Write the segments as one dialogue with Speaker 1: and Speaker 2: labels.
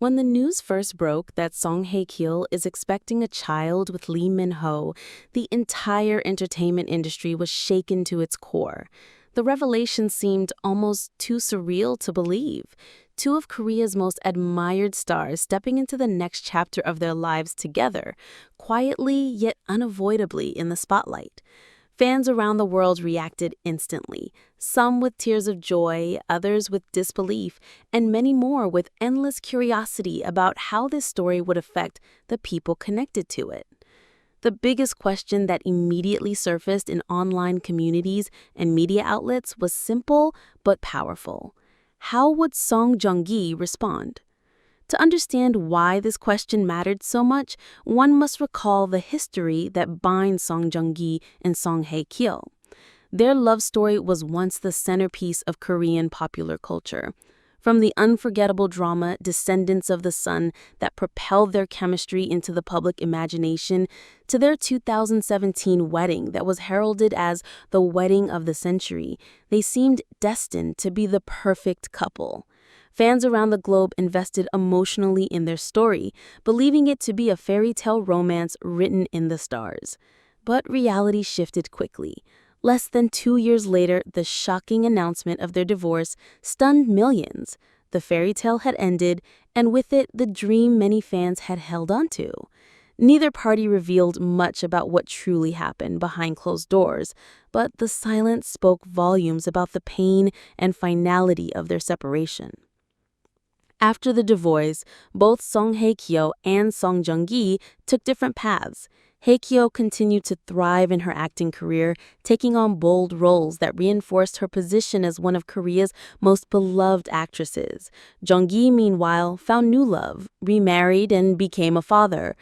Speaker 1: When the news first broke that Song Hye Kyo is expecting a child with Lee Min-ho, the entire entertainment industry was shaken to its core. The revelation seemed almost too surreal to believe. Two of Korea's most admired stars stepping into the next chapter of their lives together, quietly yet unavoidably in the spotlight. Fans around the world reacted instantly, some with tears of joy, others with disbelief, and many more with endless curiosity about how this story would affect the people connected to it. The biggest question that immediately surfaced in online communities and media outlets was simple but powerful. How would Song Joong-ki respond? To understand why this question mattered so much, one must recall the history that binds Song Joong-ki and Song Hye Kyo. Their love story was once the centerpiece of Korean popular culture. From the unforgettable drama Descendants of the Sun that propelled their chemistry into the public imagination, to their 2017 wedding that was heralded as the wedding of the century, they seemed destined to be the perfect couple. Fans around the globe invested emotionally in their story, believing it to be a fairy tale romance written in the stars. But reality shifted quickly. Less than 2 years later, the shocking announcement of their divorce stunned millions. The fairy tale had ended, and with it, the dream many fans had held onto. Neither party revealed much about what truly happened behind closed doors, but the silence spoke volumes about the pain and finality of their separation. After the divorce, both Song Hye Kyo and Song Joong-ki took different paths. Hye Kyo continued to thrive in her acting career, taking on bold roles that reinforced her position as one of Korea's most beloved actresses. Joong-ki, meanwhile, found new love, remarried, and became a father.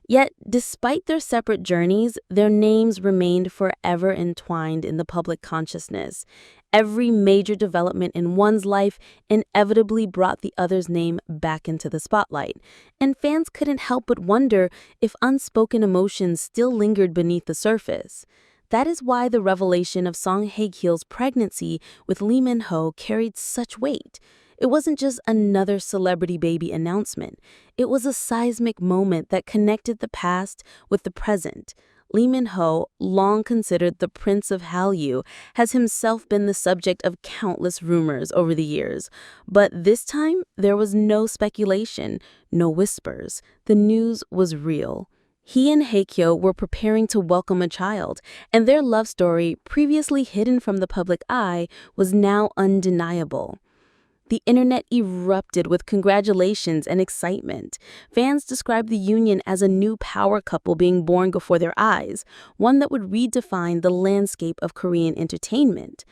Speaker 1: Yet, despite their separate journeys, their names remained forever entwined in the public consciousness. Every major development in one's life inevitably brought the other's name back into the spotlight, and fans couldn't help but wonder if unspoken emotions still lingered beneath the surface. That is why the revelation of Song Hye Kyo's pregnancy with Lee Min-ho carried such weight. It wasn't just another celebrity baby announcement. It was a seismic moment that connected the past with the present. Lee Min-ho, long considered the Prince of Hallyu, has himself been the subject of countless rumors over the years. But this time, there was no speculation, no whispers. The news was real. He and Hye Kyo were preparing to welcome a child, and their love story, previously hidden from the public eye, was now undeniable. The internet erupted with congratulations and excitement. Fans described the union as a new power couple being born before their eyes, one that would redefine the landscape of Korean entertainment.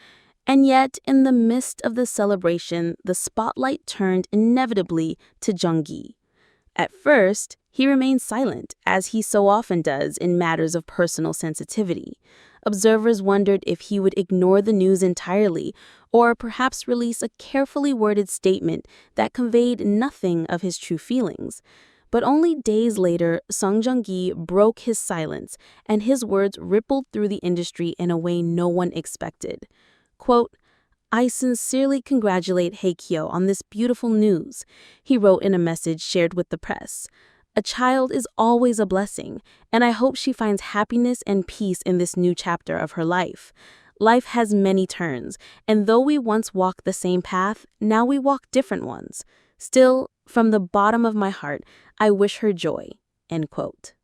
Speaker 1: And yet, in the midst of the celebration, the spotlight turned inevitably to Joong-ki. At first, he remained silent, as he so often does in matters of personal sensitivity. Observers wondered if he would ignore the news entirely, or perhaps release a carefully worded statement that conveyed nothing of his true feelings. But only days later, Song Joong-ki broke his silence, and his words rippled through the industry in a way no one expected. Quote, "I sincerely congratulate Hye Kyo on this beautiful news," he wrote in a message shared with the press. "A child is always a blessing, and I hope she finds happiness and peace in this new chapter of her life. Life has many turns, and though we once walked the same path, now we walk different ones. Still, from the bottom of my heart, I wish her joy." End quote.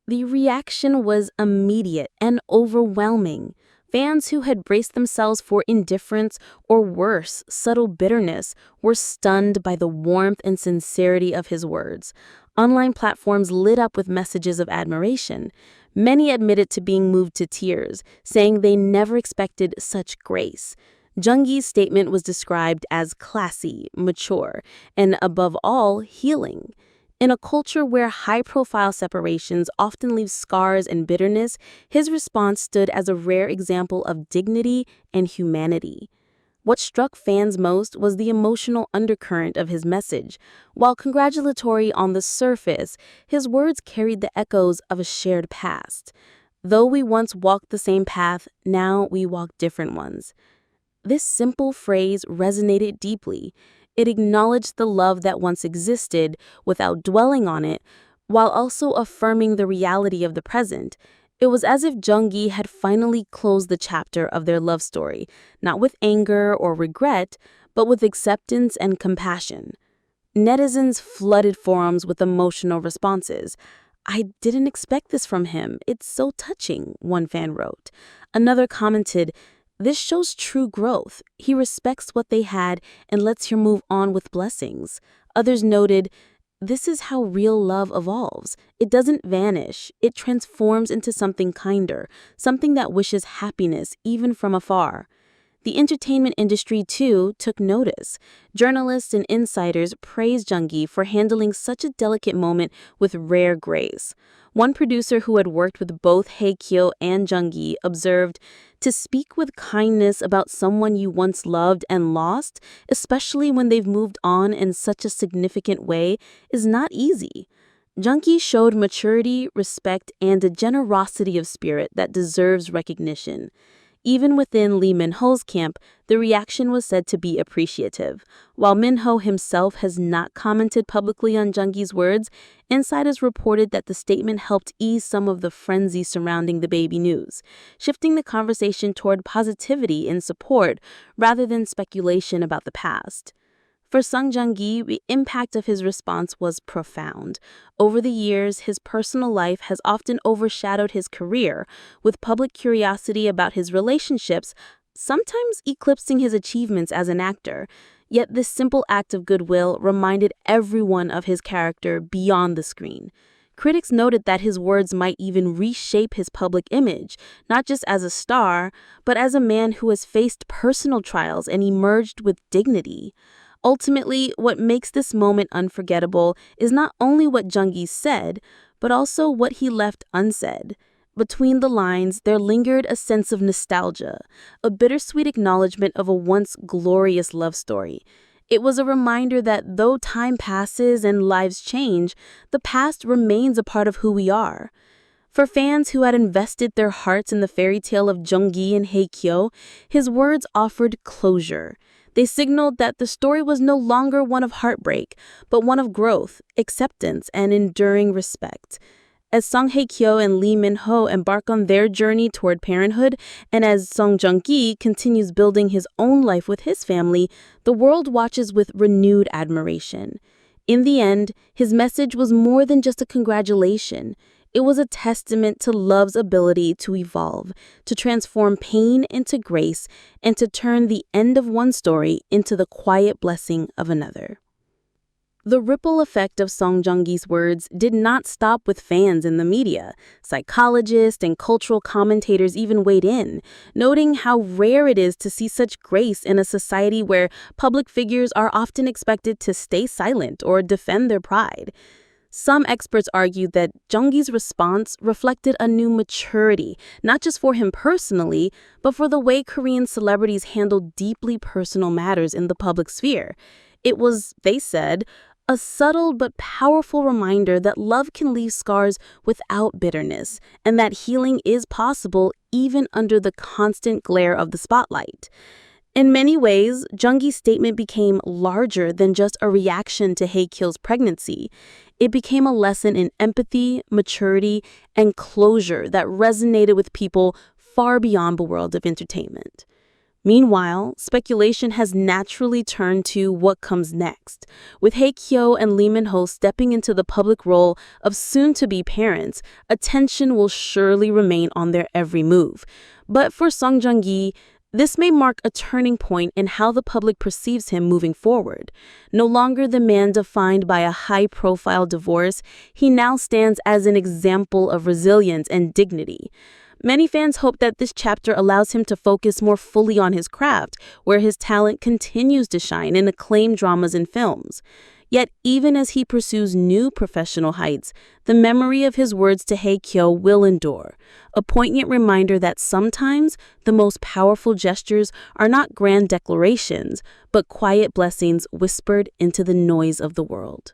Speaker 1: The reaction was immediate and overwhelming. Fans who had braced themselves for indifference or worse, subtle bitterness, were stunned by the warmth and sincerity of his words. Online platforms lit up with messages of admiration. Many admitted to being moved to tears, saying they never expected such grace. Joong-ki's statement was described as classy, mature, and above all, healing. In a culture where high-profile separations often leave scars and bitterness, his response stood as a rare example of dignity and humanity. What struck fans most was the emotional undercurrent of his message. While congratulatory on the surface, his words carried the echoes of a shared past. Though we once walked the same path, now we walk different ones. This simple phrase resonated deeply. It acknowledged the love that once existed without dwelling on it, while also affirming the reality of the present. It was as if Joong-ki had finally closed the chapter of their love story, not with anger or regret, but with acceptance and compassion. Netizens flooded forums with emotional responses. "I didn't expect this from him. It's so touching," one fan wrote. Another commented, "This shows true growth. He respects what they had and lets her move on with blessings." Others noted, "This is how real love evolves. It doesn't vanish. It transforms into something kinder, something that wishes happiness even from afar." The entertainment industry, too, took notice. Journalists and insiders praised Joong-ki for handling such a delicate moment with rare grace. One producer who had worked with both Hye Kyo and Joong-ki observed, "To speak with kindness about someone you once loved and lost, especially when they've moved on in such a significant way, is not easy." Joong-ki showed maturity, respect, and a generosity of spirit that deserves recognition. Even within Lee Min-ho's camp, the reaction was said to be appreciative. While Min-ho himself has not commented publicly on Joong-ki's words, insiders reported that the statement helped ease some of the frenzy surrounding the baby news, shifting the conversation toward positivity and support rather than speculation about the past. For Song Joong-ki, the impact of his response was profound. Over the years, his personal life has often overshadowed his career, with public curiosity about his relationships sometimes eclipsing his achievements as an actor. Yet this simple act of goodwill reminded everyone of his character beyond the screen. Critics noted that his words might even reshape his public image, not just as a star, but as a man who has faced personal trials and emerged with dignity. Ultimately, what makes this moment unforgettable is not only what Joong-ki said, but also what he left unsaid. Between the lines, there lingered a sense of nostalgia, a bittersweet acknowledgement of a once glorious love story. It was a reminder that though time passes and lives change, the past remains a part of who we are. For fans who had invested their hearts in the fairy tale of Joong-ki and Hye Kyo, his words offered closure. They signaled that the story was no longer one of heartbreak, but one of growth, acceptance, and enduring respect. As Song Hye Kyo and Lee Min-ho embark on their journey toward parenthood, and as Song Joong-ki continues building his own life with his family, the world watches with renewed admiration. In the end, his message was more than just a congratulation. It was a testament to love's ability to evolve, to transform pain into grace, and to turn the end of one story into the quiet blessing of another. The ripple effect of Song Joong-ki's words did not stop with fans in the media. Psychologists and cultural commentators even weighed in, noting how rare it is to see such grace in a society where public figures are often expected to stay silent or defend their pride. Some experts argued that Joong-ki's response reflected a new maturity, not just for him personally, but for the way Korean celebrities handle deeply personal matters in the public sphere. It was, they said, a subtle but powerful reminder that love can leave scars without bitterness, and that healing is possible even under the constant glare of the spotlight. In many ways, Joong-ki's statement became larger than just a reaction to Hye Kyo's pregnancy. It became a lesson in empathy, maturity, and closure that resonated with people far beyond the world of entertainment. Meanwhile, speculation has naturally turned to what comes next. With Hye Kyo and Lee Min-ho stepping into the public role of soon-to-be parents, attention will surely remain on their every move. But for Song Joong-ki, this may mark a turning point in how the public perceives him moving forward. No longer the man defined by a high-profile divorce, he now stands as an example of resilience and dignity. Many fans hope that this chapter allows him to focus more fully on his craft, where his talent continues to shine in acclaimed dramas and films. Yet, even as he pursues new professional heights, the memory of his words to Hye Kyo will endure, a poignant reminder that sometimes the most powerful gestures are not grand declarations, but quiet blessings whispered into the noise of the world.